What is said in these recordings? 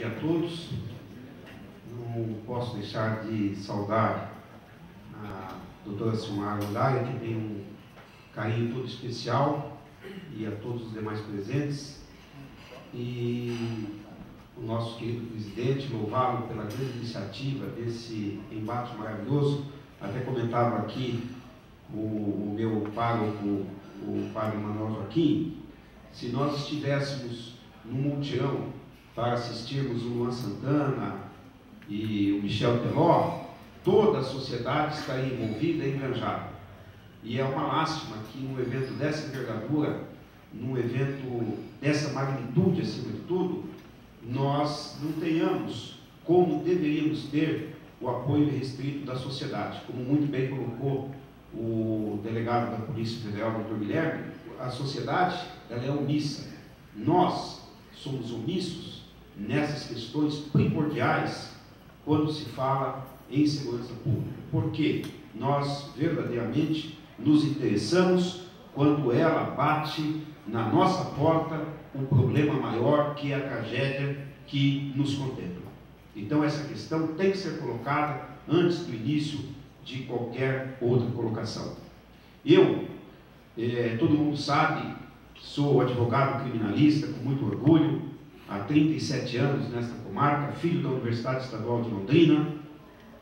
A todos, não posso deixar de saudar a doutora Silmara Andaia, que tem um carinho todo especial, e a todos os demais presentes, e o nosso querido presidente, louvá-lo pela grande iniciativa desse embate maravilhoso. Até comentava aqui o meu pároco, o padre Manuel Joaquim, se nós estivéssemos num multirão para assistirmos o Luan Santana e o Michel Teló, toda a sociedade estaria envolvida e engajada. E é uma lástima que num evento dessa envergadura, num evento dessa magnitude acima de tudo, nós não tenhamos, como deveríamos ter, o apoio restrito da sociedade. Como muito bem colocou o delegado da Polícia Federal, Dr. Guilherme, a sociedade ela é omissa. Nós somos omissos nessas questões primordiais quando se fala em segurança pública, porque nós verdadeiramente nos interessamos quando ela bate na nossa porta um problema maior, que é a tragédia que nos contempla. Então essa questão tem que ser colocada antes do início de qualquer outra colocação. Todo mundo sabe, sou advogado criminalista com muito orgulho, há 37 anos nesta comarca, filho da Universidade Estadual de Londrina,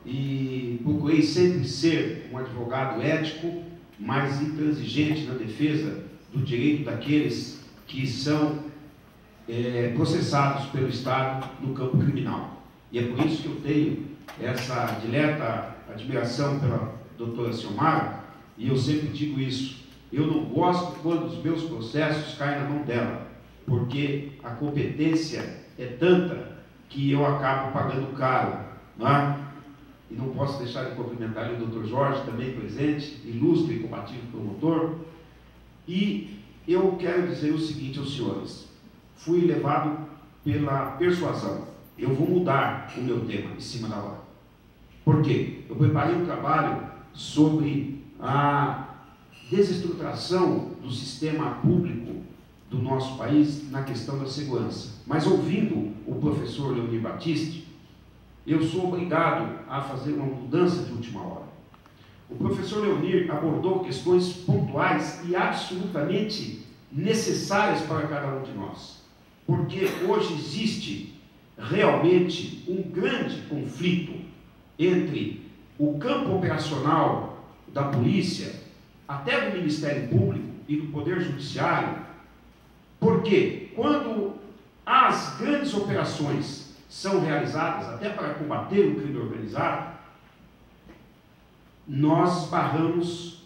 e procurei sempre ser um advogado ético, mas intransigente na defesa do direito daqueles que são processados pelo Estado no campo criminal. E é por isso que eu tenho essa direta admiração pela doutora Silmara, e eu sempre digo isso: eu não gosto quando os meus processos caem na mão dela, porque a competência é tanta que eu acabo pagando caro, não é? E não posso deixar de cumprimentar o Dr. Jorge, também presente, ilustre e combativo promotor. E eu quero dizer o seguinte aos senhores: fui levado pela persuasão. Eu vou mudar o meu tema em cima da hora. Por quê? Eu preparei um trabalho sobre a desestruturação do sistema público do nosso país na questão da segurança. Mas ouvindo o professor Leonir Batiste, eu sou obrigado a fazer uma mudança de última hora. O professor Leonir abordou questões pontuais e absolutamente necessárias para cada um de nós, porque hoje existe realmente um grande conflito entre o campo operacional da polícia, até do Ministério Público e do Poder Judiciário, porque quando as grandes operações são realizadas até para combater o crime organizado, nós esbarramos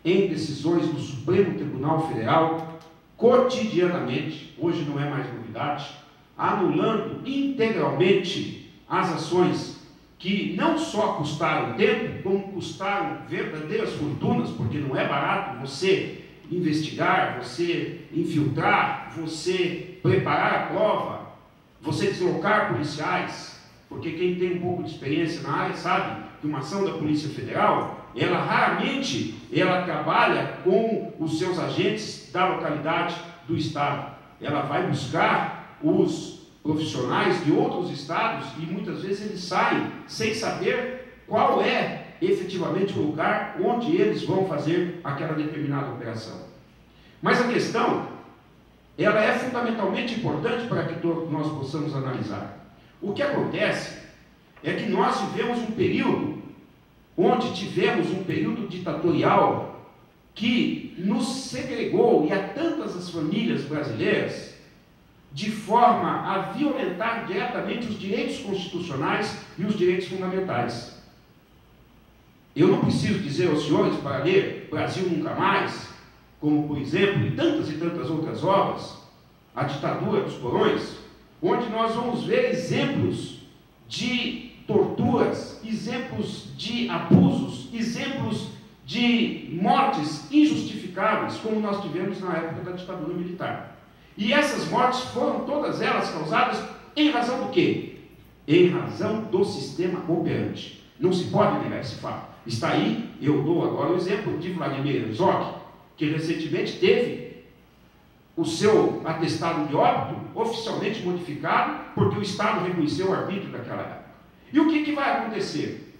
em decisões do Supremo Tribunal Federal cotidianamente, hoje não é mais novidade, anulando integralmente as ações que não só custaram tempo, como custaram verdadeiras fortunas, porque não é barato você investigar, você infiltrar, você preparar a prova, você deslocar policiais, porque quem tem um pouco de experiência na área sabe que uma ação da Polícia Federal, ela raramente trabalha com os seus agentes da localidade do estado. Ela vai buscar os profissionais de outros estados e muitas vezes eles saem sem saber qual é efetivamente o lugar onde eles vão fazer aquela determinada operação. Mas a questão, ela é fundamentalmente importante para que nós possamos analisar. O que acontece é que nós vivemos um período onde tivemos um período ditatorial que nos segregou, e a tantas as famílias brasileiras, de forma a violentar diretamente os direitos constitucionais e os direitos fundamentais. Eu não preciso dizer aos senhores para ler Brasil Nunca Mais, como, por exemplo, e tantas outras obras, A Ditadura dos Porões, onde nós vamos ver exemplos de torturas, exemplos de abusos, exemplos de mortes injustificáveis, como nós tivemos na época da ditadura militar. E essas mortes foram todas elas causadas em razão do quê? Em razão do sistema operante. Não se pode negar esse fato. Está aí, eu dou agora o exemplo de Vladimir Herzog, que recentemente teve o seu atestado de óbito oficialmente modificado, porque o Estado reconheceu o arbítrio daquela época. E o que vai acontecer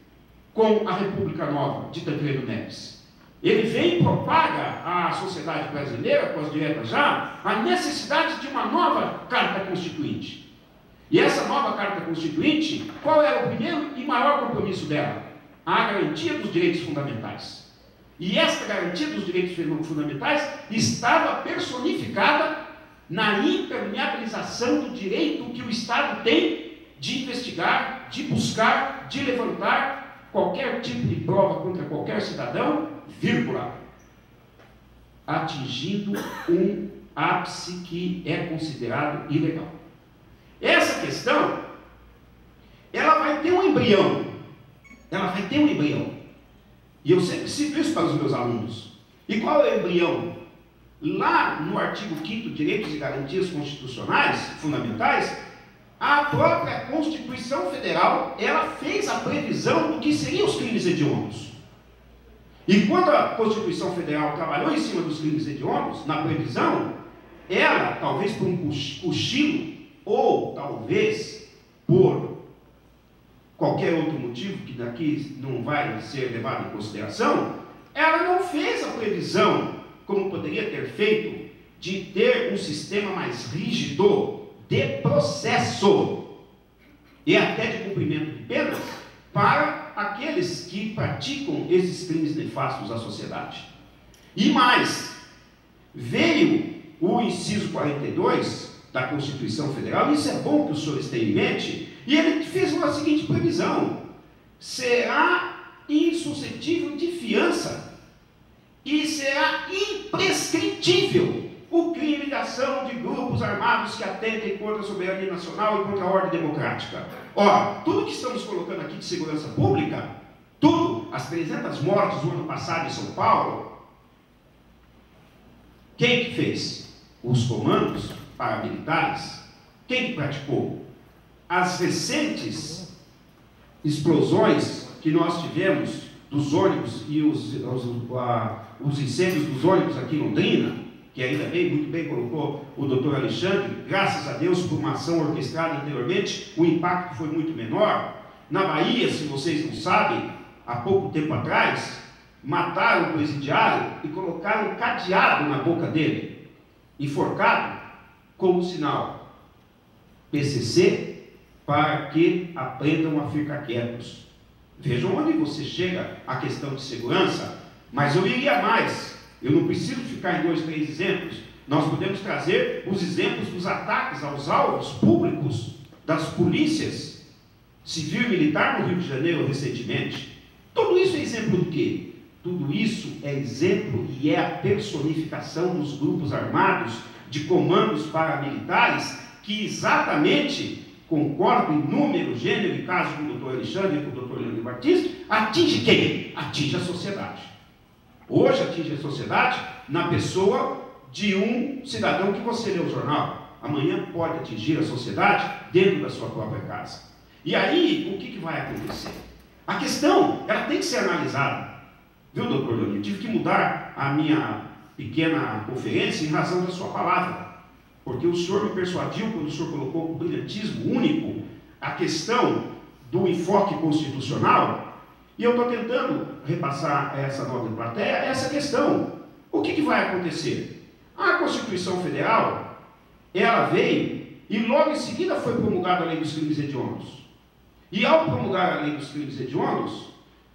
com a República Nova de Tancredo Neves? Ele vem e propaga à sociedade brasileira, com as diretas já, a necessidade de uma nova Carta Constituinte. E essa nova Carta Constituinte, qual era o primeiro e maior compromisso dela? A garantia dos direitos fundamentais. E esta garantia dos direitos fundamentais estava personificada na impermeabilização do direito que o Estado tem de investigar, de buscar, de levantar qualquer tipo de prova contra qualquer cidadão, vírgula, atingindo um ápice que é considerado ilegal. Essa questão, ela vai ter um embrião. Ela vai ter um embrião. E eu sempre cito isso para os meus alunos. E qual é o embrião? Lá no artigo 5º, Direitos e Garantias Constitucionais Fundamentais, a própria Constituição Federal, ela fez a previsão do que seriam os crimes hediondos. E quando a Constituição Federal trabalhou em cima dos crimes hediondos, na previsão, ela, talvez por um cochilo, ou talvez por qualquer outro motivo, que daqui não vai ser levado em consideração, ela não fez a previsão, como poderia ter feito, de ter um sistema mais rígido de processo e até de cumprimento de penas para aqueles que praticam esses crimes nefastos à sociedade. E mais, veio o inciso 42 da Constituição Federal, e isso é bom que os senhores tenham em mente, e ele fez uma seguinte previsão: será insuscetível de fiança e será imprescritível o crime de ação de grupos armados que atentem contra a soberania nacional e contra a ordem democrática. Ora, tudo que estamos colocando aqui de segurança pública, tudo, as 300 mortes no ano passado em São Paulo, quem que fez? Os comandos paramilitares. Quem que praticou? As recentes explosões que nós tivemos dos ônibus e os incêndios dos ônibus aqui em Londrina, que ainda bem, muito bem colocou o doutor Alexandre, graças a Deus, por uma ação orquestrada anteriormente, o impacto foi muito menor. Na Bahia, se vocês não sabem, há pouco tempo atrás, mataram o presidiário e colocaram um cadeado na boca dele, enforcado, como sinal PCC, para que aprendam a ficar quietos. Vejam onde você chega a questão de segurança, mas eu iria mais. Eu não preciso ficar em 2, 3 exemplos. Nós podemos trazer os exemplos dos ataques aos alvos públicos das polícias civil e militar no Rio de Janeiro recentemente. Tudo isso é exemplo do quê? Tudo isso é exemplo e é a personificação dos grupos armados de comandos paramilitares que exatamente, concordo em número, gênero e caso com o doutor Alexandre e com o doutor Leandro Batista, atinge quem? Atinge a sociedade. Hoje atinge a sociedade na pessoa de um cidadão que você lê o jornal. Amanhã pode atingir a sociedade dentro da sua própria casa. E aí, o que vai acontecer? A questão, ela tem que ser analisada. Viu, doutor Leandro? Eu tive que mudar a minha pequena conferência em razão da sua palavra. Porque o senhor me persuadiu, quando o senhor colocou com brilhantismo único a questão do enfoque constitucional. E eu estou tentando repassar a essa nova plateia essa questão. O que vai acontecer? A Constituição Federal, ela veio e logo em seguida foi promulgada a Lei dos Crimes Hediondos. E ao promulgar a Lei dos Crimes Hediondos,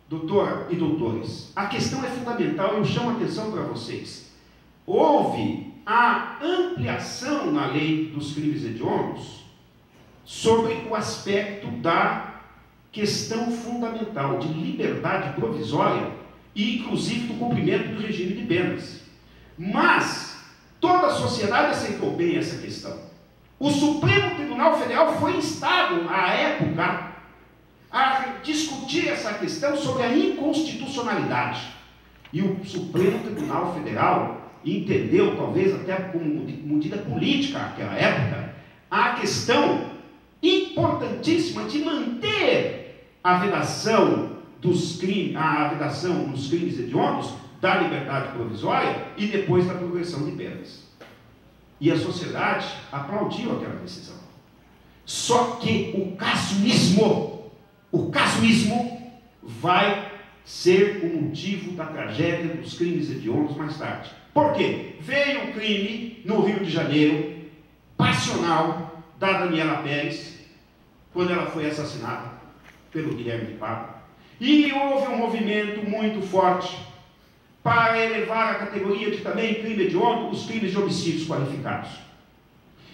doutora e doutores, a questão é fundamental e eu chamo a atenção para vocês. Houve a ampliação na Lei dos Crimes Hediondos sobre o aspecto da questão fundamental de liberdade provisória e inclusive do cumprimento do regime de penas. Mas toda a sociedade aceitou bem essa questão. O Supremo Tribunal Federal foi instado à época a discutir essa questão sobre a inconstitucionalidade. E o Supremo Tribunal Federal entendeu, talvez até como medida política naquela época, a questão importantíssima de manter a vedação dos crimes hediondos, da liberdade provisória e depois da progressão de penas. E a sociedade aplaudiu aquela decisão. Só que o casuísmo vai ser o motivo da tragédia dos crimes hediondos mais tarde. Por quê? Veio o crime no Rio de Janeiro, passional, da Daniela Pérez, quando ela foi assassinada pelo Guilherme de Pádua. E houve um movimento muito forte para elevar a categoria de também crime hediondo os crimes de homicídios qualificados.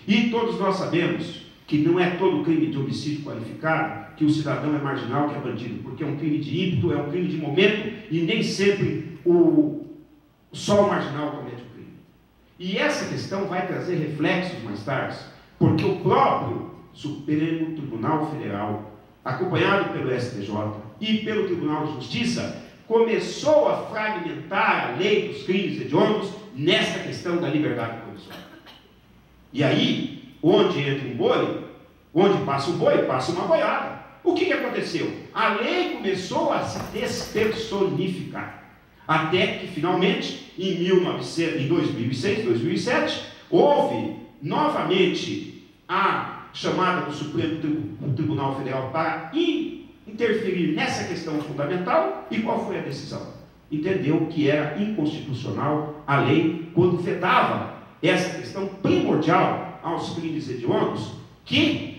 E todos nós sabemos que não é todo crime de homicídio qualificado que o cidadão é marginal, que é bandido, porque é um crime de ímpeto, é um crime de momento, e nem sempre só o marginal comete o crime. E essa questão vai trazer reflexos mais tarde, porque o próprio Supremo Tribunal Federal, acompanhado pelo STJ e pelo Tribunal de Justiça, começou a fragmentar a lei dos crimes hediondos nessa questão da liberdade provisória. E aí, onde entra um boi, onde passa um boi, passa uma boiada. O que aconteceu? A lei começou a se despersonificar, até que finalmente, em 2006, 2007, houve novamente a chamada do Supremo Tribunal Federal para interferir nessa questão fundamental. E qual foi a decisão? Entendeu que era inconstitucional a lei quando vedava essa questão primordial aos crimes hediondos, que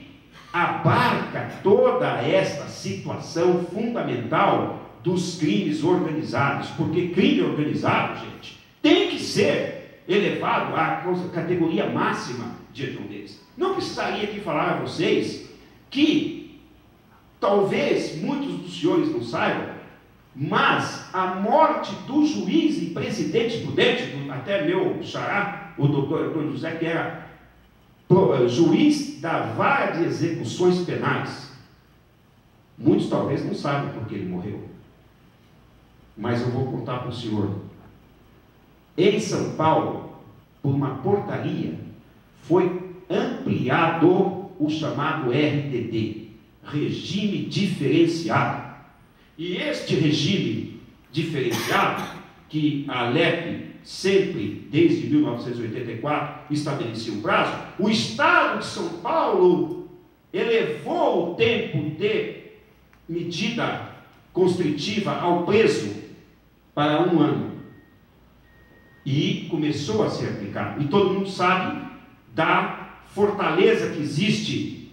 abarca toda esta situação fundamental dos crimes organizados, porque crime organizado, gente, tem que ser elevado à categoria máxima de hediondez. Não precisaria aqui falar a vocês que talvez muitos dos senhores não saibam, mas a morte do juiz e presidente prudente, até meu xará, o doutor Antônio José, que era juiz da vara de execuções penais, muitos talvez não sabem por que ele morreu, mas eu vou contar para o senhor. Em São Paulo, por uma portaria, foi ampliado o chamado RDD, regime diferenciado. E este regime diferenciado, que a LEP sempre, desde 1984, estabelecia um prazo, o Estado de São Paulo elevou o tempo de medida constritiva ao preso para 1 ano. E começou a ser aplicado. E todo mundo sabe da fortaleza que existe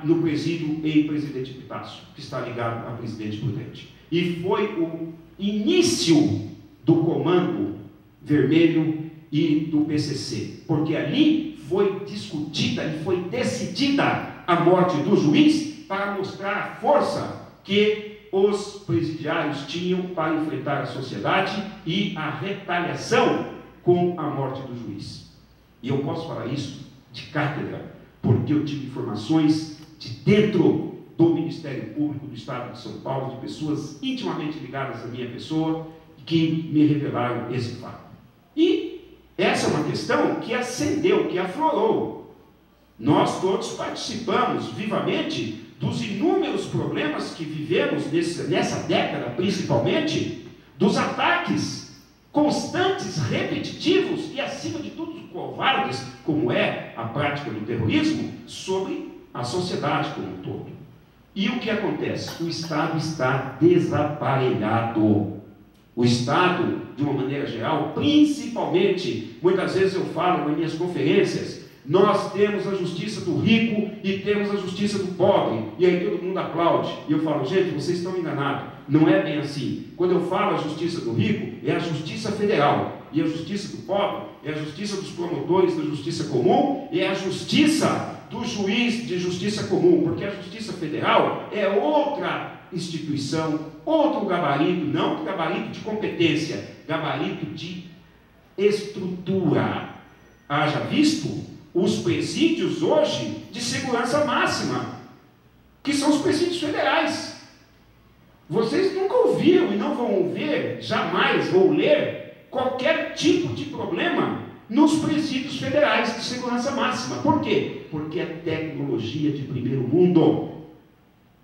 no presídio em Presidente Epitácio, que está ligado a Presidente Prudente. E foi o início do Comando Vermelho e do PCC, porque ali foi discutida e foi decidida a morte do juiz para mostrar a força que os presidiários tinham para enfrentar a sociedade e a retaliação com a morte do juiz. E eu posso falar isso de cátedra, porque eu tive informações de dentro do Ministério Público do Estado de São Paulo, de pessoas intimamente ligadas à minha pessoa, que me revelaram esse fato. E essa é uma questão que acendeu, que aflorou. Nós todos participamos vivamente dos inúmeros problemas que vivemos nessa década, principalmente, dos ataques constantes, repetitivos e, acima de tudo, covardes, como é a prática do terrorismo, sobre a sociedade como um todo. E o que acontece? O Estado está desaparelhado. O Estado, de uma maneira geral, principalmente, muitas vezes eu falo nas minhas conferências, nós temos a justiça do rico e temos a justiça do pobre, e aí todo mundo aplaude, e eu falo, gente, vocês estão enganados, não é bem assim. Quando eu falo a justiça do rico, é a justiça federal, e a justiça do pobre é a justiça dos promotores da justiça comum, e é a justiça do juiz de justiça comum, porque a justiça federal é outra instituição, outro gabarito, não gabarito de competência, gabarito de estrutura. Haja visto os presídios hoje de segurança máxima, que são os presídios federais. Vocês nunca ouviram e não vão ver, jamais, ou ler qualquer tipo de problema nos presídios federais de segurança máxima. Por quê? Porque é tecnologia de primeiro mundo.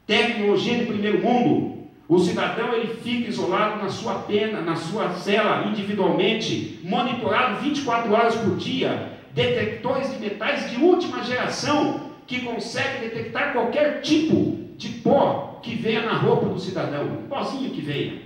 Tecnologia de primeiro mundo. O cidadão, ele fica isolado na sua pena, na sua cela, individualmente, monitorado 24 horas por dia, detectores de metais de última geração, que conseguem detectar qualquer tipo de pó que venha na roupa do cidadão, um pozinho que venha.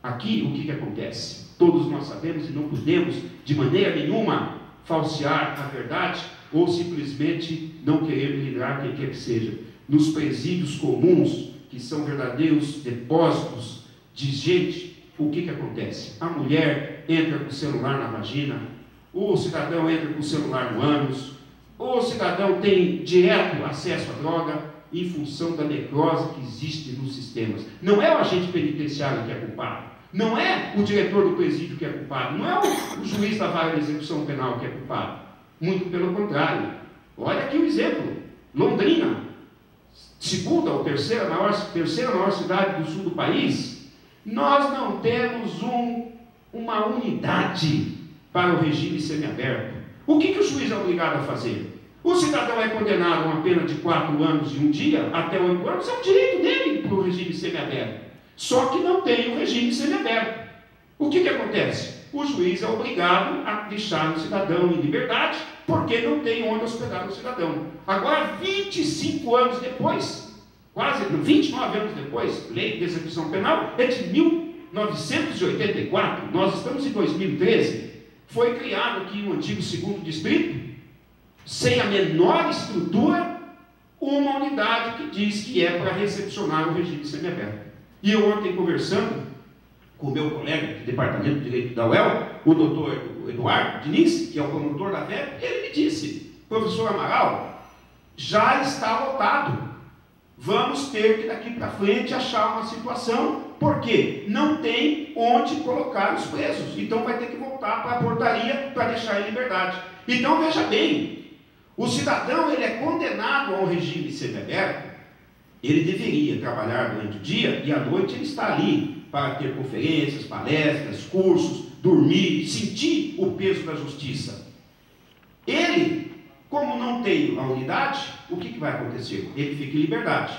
Aqui, o que acontece? Todos nós sabemos e não podemos, de maneira nenhuma, falsear a verdade ou simplesmente não querer livrar quem quer que seja. Nos presídios comuns, que são verdadeiros depósitos de gente, o que acontece? A mulher entra com o celular na vagina, o cidadão entra com o celular no ânus, o cidadão tem direto acesso à droga em função da necrose que existe nos sistemas. Não é o agente penitenciário que é culpado, não é o diretor do presídio que é culpado, não é o juiz da vara de execução penal que é culpado. Muito pelo contrário. Olha aqui o exemplo. Londrina, segunda ou terceira maior cidade do sul do país, nós não temos uma unidade para o regime semiaberto. O que o juiz é obrigado a fazer? O cidadão é condenado a uma pena de 4 anos e 1 dia, até 8 anos, é o direito dele para o regime semiaberto. Só que não tem o regime semiaberto. O que acontece? O juiz é obrigado a deixar o cidadão em liberdade, porque não tem onde hospedar o cidadão. Agora, 25 anos depois, quase 29 anos depois, lei de execução penal é de 1984, nós estamos em 2013, foi criado aqui no antigo 2º distrito, sem a menor estrutura, uma unidade que diz que é para recepcionar o regime semiaberto. E eu ontem, conversando com o meu colega do Departamento de Direito da UEL, o doutor Eduardo Diniz, que é o promotor da VEP, ele me disse: professor Amaral, já está lotado, vamos ter que daqui para frente achar uma situação, porque não tem onde colocar os presos, então vai ter que voltar para a portaria para deixar em liberdade. Então veja bem, o cidadão ele é condenado ao regime semiaberto, ele deveria trabalhar durante o dia e à noite ele está ali para ter conferências, palestras, cursos, dormir, sentir o peso da justiça. Ele, como não tem a unidade, o que vai acontecer? Ele fica em liberdade.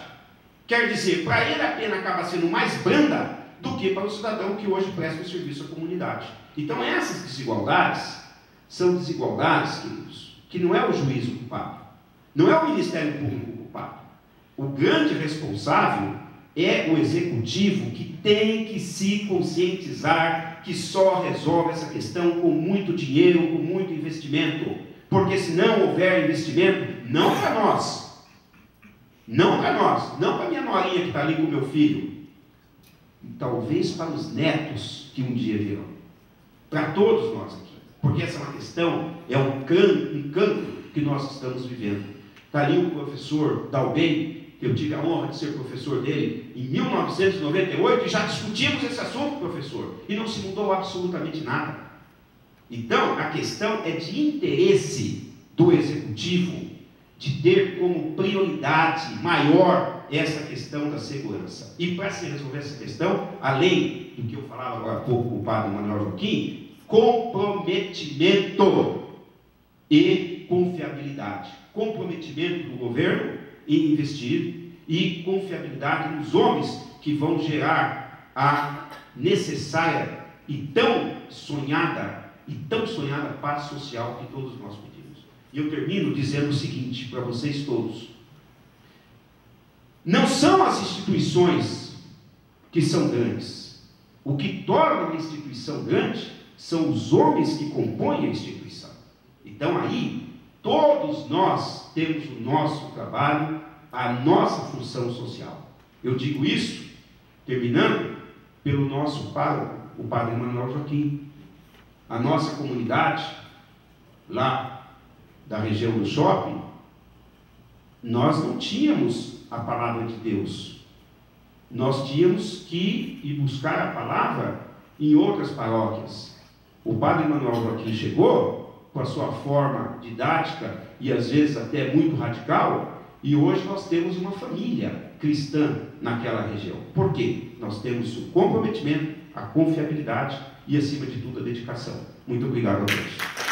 Quer dizer, para ele a pena acaba sendo mais branda do que para o cidadão que hoje presta o serviço à comunidade. Então essas desigualdades são desigualdades, queridos, que não é o juiz o culpado, não é o Ministério Público o culpado. O grande responsável é o executivo, que tem que se conscientizar que só resolve essa questão com muito dinheiro, com muito investimento, porque se não houver investimento, não para nós, não para nós, não para minha norinha que está ali com o meu filho, talvez para os netos que um dia virão, para todos nós aqui, porque essa é uma questão, é um canto que nós estamos vivendo. Está ali o professor Dalben, que eu tive a honra de ser professor dele em 1998, e já discutimos esse assunto, professor, e não se mudou absolutamente nada. Então, a questão é de interesse do executivo, de ter como prioridade maior essa questão da segurança. E para se resolver essa questão, além do que eu falava agora há pouco com o padre Manuel Joaquim, comprometimento e confiabilidade. Comprometimento do governo em investir e confiabilidade nos homens que vão gerar a necessária e tão sonhada paz social que todos nós pedimos. E eu termino dizendo o seguinte para vocês todos: não são as instituições que são grandes. O que torna uma instituição grande são os homens que compõem a instituição. Então aí todos nós temos o nosso trabalho, a nossa função social. Eu digo isso, terminando, pelo nosso pároco, o padre Manuel Joaquim. A nossa comunidade, lá da região do shopping, nós não tínhamos a palavra de Deus. Nós tínhamos que ir buscar a palavra em outras paróquias. O padre Manuel Joaquim chegou com a sua forma didática e às vezes até muito radical, e hoje nós temos uma família cristã naquela região. Por quê? Nós temos o comprometimento, a confiabilidade e, acima de tudo, a dedicação. Muito obrigado a todos.